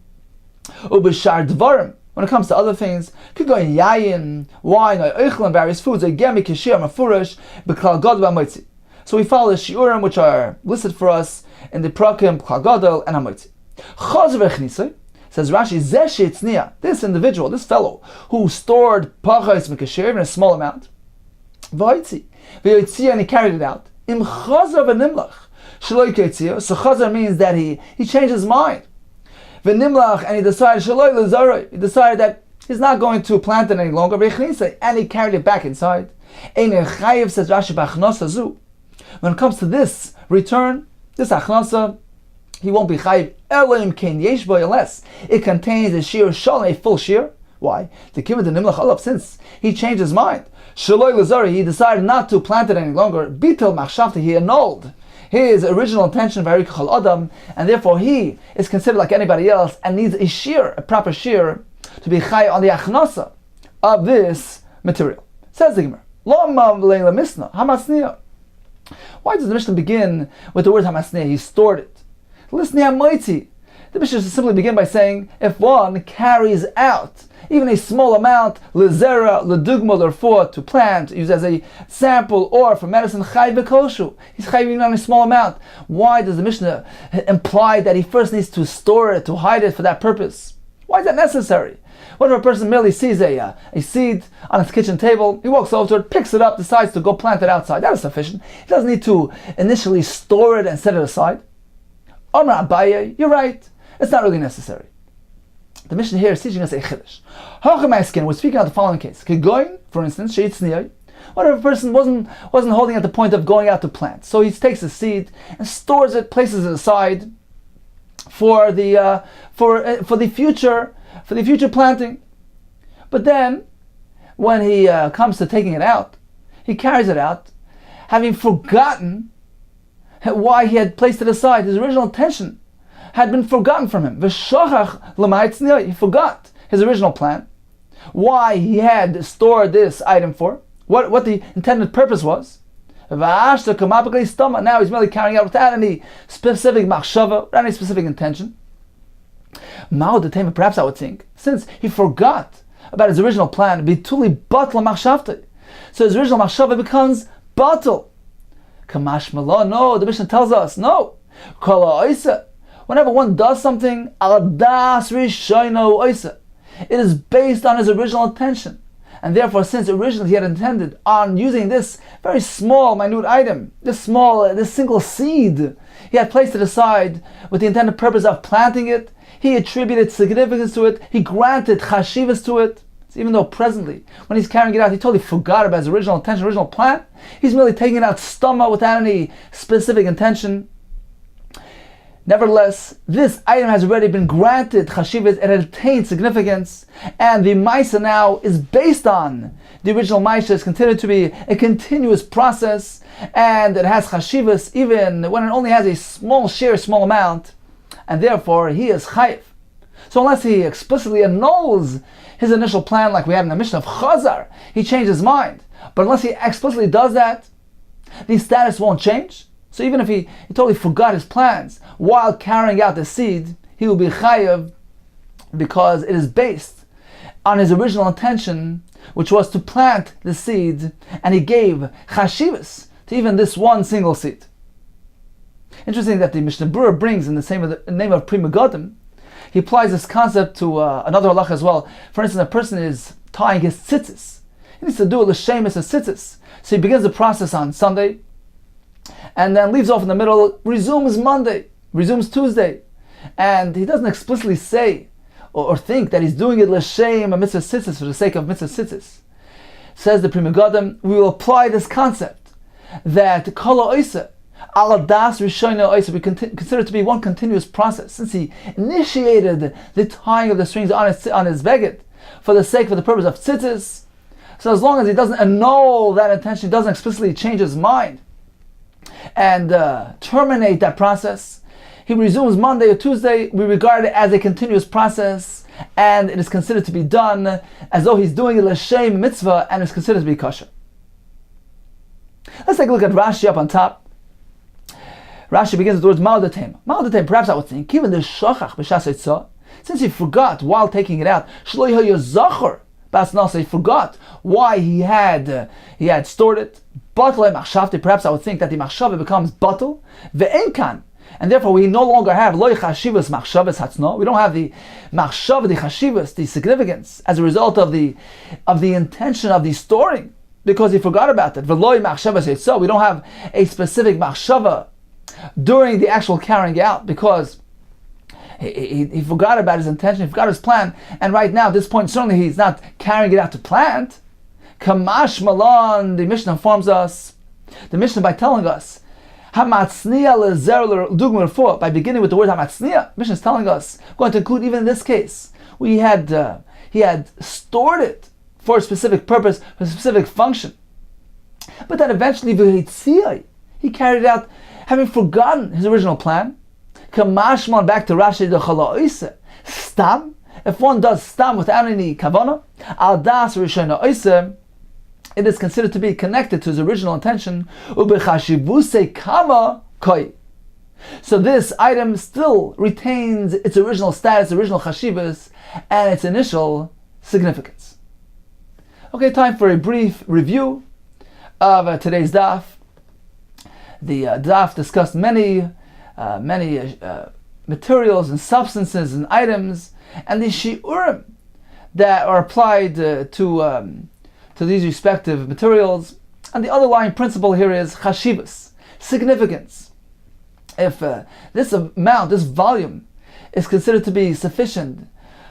S2: Ubishar dvarim. When it comes to other things, could go in yayin, wine, or eichel, and various foods, again, mikashir, mafurish, b'klal god v'amoitzi. So we follow the shiurim which are listed for us in the Prakim, Chagadol, and Hamotzi. Chazer v'chnisai, says Rashi, Zeh she'etzniya, this individual, this fellow, who stored pachas mikasher in a small amount, v'hoitzi, and he carried it out. Im chazer v'nimlach, shaloi keitzio, so chazer means that he changed his mind. V'nimlach, and he decided, shaloi l'zaroi, he decided that he's not going to plant it any longer, v'chnisai, and he carried it back inside. Ein chayiv, says Rashi, b'achnasa zu. When it comes to this return, this achnasa, he won't be chayiv elohim ken yesh bo, unless it contains a shiur shalom, a full shiur. Why? The kibbutz nimlach olav, since he changed his mind. Shaloi l'zari, he decided not to plant it any longer. Bitel machshavta, he annulled his original intention, v'harikachal adam, and therefore he is considered like anybody else and needs a shiur, a proper shiur, to be chayiv on the achnasa of this material. Says the Gemara, lo ma leila misna hamasniya. Why does the Mishnah begin with the word hamasniya? He stored it. Listen, the Mishnah should simply begin by saying, if one carries out even a small amount, lezera, ledugma, l'rfuah, to plant, used as a sample, or for medicine, chayv v'koshu, he's chayv even on a small amount. Why does the Mishnah imply that he first needs to store it, to hide it for that purpose? Why is that necessary? What if a person merely sees a seed on his kitchen table, he walks over to it, picks it up, decides to go plant it outside? That is sufficient. He doesn't need to initially store it and set it aside. Amar Abaye, you're right. It's not really necessary. The Mishnah here is teaching us a chiddush. We're speaking of the following case. Kegoin, for instance, sheitzniyai. What if a person wasn't holding at the point of going out to plant? So he takes a seed and stores it, places it aside for the future planting. But then, when he comes to taking it out, he carries it out, having forgotten why he had placed it aside. His original intention had been forgotten from him. He forgot his original plan, why he had stored this item for, what the intended purpose was. Now he's merely carrying out without any specific machshava, without any specific intention. Perhaps I would think, since he forgot about his original plan, bituli batla machshavta, so his original machshava becomes batal. Kamashmala, no, the Mishnah tells us, no. Whenever one does something, it is based on his original intention. And therefore, since originally he had intended on using this very small, minute item, this single seed, he had placed it aside with the intended purpose of planting it, he attributed significance to it, he granted chashivas to it. So even though presently, when he's carrying it out, he totally forgot about his original intention, original plan, he's merely taking it out stomach without any specific intention. Nevertheless, this item has already been granted chashivas, it had attained significance, and the maisa now is based on the original maisa. It's considered to be a continuous process, and it has chashivas even when it only has a small share, small amount, and therefore he is chayiv. So unless he explicitly annuls his initial plan, like we had in the Mishnah of Chazar, he changed his mind. But unless he explicitly does that, the status won't change. So even if he totally forgot his plans while carrying out the seed, he will be chayav because it is based on his original intention, which was to plant the seed, and he gave chashivas to even this one single seed. Interesting that the Mishnah Berurah brings in the name of Pri Megadim, he applies this concept to another halacha as well. For instance, a person is tying his tzitzis. He needs to do a l'shemus of tzitzis. So he begins the process on Sunday, and then leaves off in the middle, resumes Monday, resumes Tuesday. And he doesn't explicitly say or think that he's doing it l'shem a mitzvah tzitzis, for the sake of mitzvah tzitzis. Says the Pri Megadim, we will apply this concept that kol ha'oiseh, Agudath Israel of Toronto, we consider it to be one continuous process. Since he initiated the tying of the strings on his beged for the purpose of tzitzis, so as long as he doesn't annul that intention, he doesn't explicitly change his mind and terminate that process, he resumes Monday or Tuesday. We regard it as a continuous process, and it is considered to be done as though he's doing it l'shem mitzvah, and is considered to be kosher. Let's take a look at Rashi up on top. Rashi begins with the words Ma'odatem. Ma'odatem, perhaps I would think, even the shachach b'shas eitzah, since he forgot while taking it out, shlo yahu zachor bas nasa, he forgot why he had stored it. batal machshavti, perhaps I would think that the machshava becomes batal, ve'enkan, and therefore we no longer have loy chashivas machshavas hatzno. We don't have the machshava, the chashivas, the significance as a result of the intention of the storing, because he forgot about it. Ve'loy machshavas yitzah. We don't have a specific machshava during the actual carrying out, because he forgot about his intention, he forgot his plan, and right now at this point certainly he's not carrying it out to plant. Kamash Malan, the Mishnah informs us, the Mishnah by telling us, Hamatzniya lezer, by beginning with the word Hamatzniya, Mishnah is telling us, going to include even in this case, he had stored it for a specific purpose, for a specific function, but that eventually he carried it out having forgotten his original plan. Kamashman, back to Rashi, the Chala Stam, if one does Stam without any Kavanah, Al Das Rishona Oiseh, it is considered to be connected to his original intention. Ubechashivuse Kama Koi. So this item still retains its original status, original chashivas, and its initial significance. Okay, time for a brief review of today's daf. The daf discussed many materials and substances and items, and the shiurim that are applied to these respective materials. And the underlying principle here is chashivas, significance. If this amount, this volume, is considered to be sufficient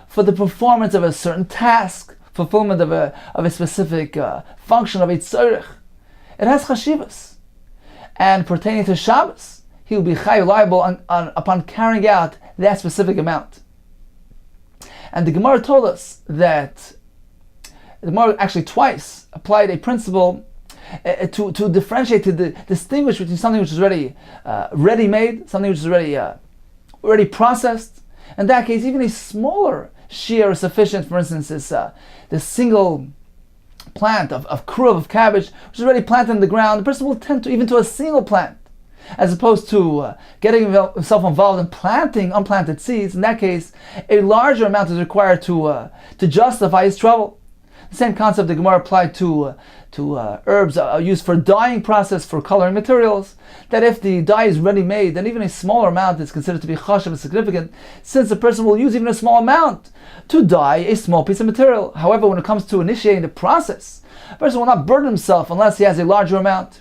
S2: for the performance of a certain task, fulfillment of a specific function of a tzorich, it has chashivas. And pertaining to Shabbos, he will be liable upon carrying out that specific amount. And the Gemara told us that the Gemara actually twice applied a principle to differentiate, to distinguish between something which is already ready-made, something which is already processed. In that case, even a smaller shear is sufficient. For instance, this single plant of kruv, of cabbage, which is already planted in the ground, the person will tend to even to a single plant, as opposed to getting himself involved in planting unplanted seeds. In that case, a larger amount is required to justify his trouble. The same concept the Gemara applied to herbs used for dyeing process, for coloring materials, that if the dye is ready-made, then even a smaller amount is considered to be chashav and significant, since the person will use even a small amount to dye a small piece of material. However, when it comes to initiating the process, a person will not burden himself unless he has a larger amount.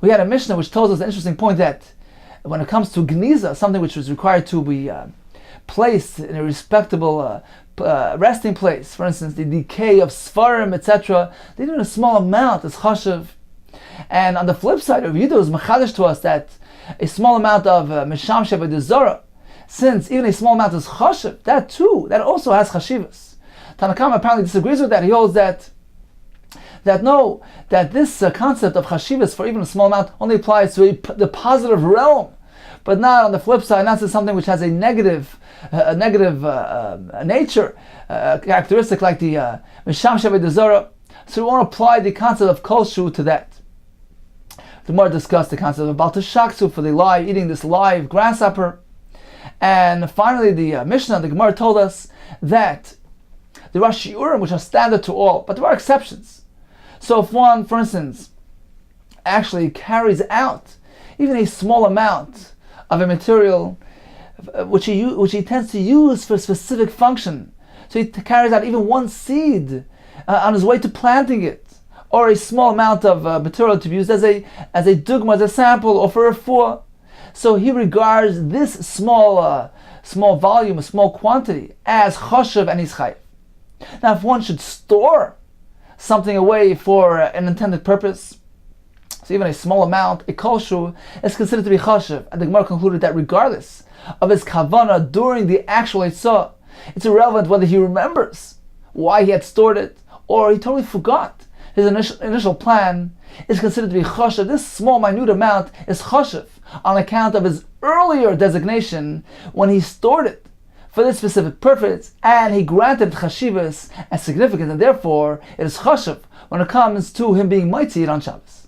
S2: We had a Mishnah which tells us an interesting point that when it comes to gniza, something which was required to be placed in a respectable resting place, for instance, the decay of svarim, etc., even a small amount is chashav. And on the flip side, Rav Yudah was machadish to us that a small amount of misham shebedizora, since even a small amount is chashav, that also has chashivas. Tanakam apparently disagrees with that. He holds that this concept of chashivas for even a small amount only applies to the positive realm, but not on the flip side, not to something which has a negative nature, characteristic like the misham shebedizora. So we won't apply the concept of koshu to that. The more discussed the concept of baltashaksu for eating this live grasshopper. And finally, the Mishnah, the Gemara told us that there are shiurim which are standard to all, but there are exceptions. So if one, for instance, actually carries out even a small amount of a material which he tends to use for a specific function, so he carries out even one seed on his way to planting it, or a small amount of material to be used as a dugma, as a sample, or for a refuah. So he regards this small volume, a small quantity, as choshev and chayiv. Now, if one should store something away for an intended purpose, so even a small amount, a koshu, is considered to be choshev. And the Gemara concluded that regardless of his kavanah during the actual eitzah, it's irrelevant whether he remembers why he had stored it or he totally forgot his initial plan, is considered to be choshev. This small, minute amount is choshev on account of his earlier designation when he stored it for this specific purpose, and he granted chashivas as significant, and therefore it is choshev when it comes to him being mighty on Shabbos.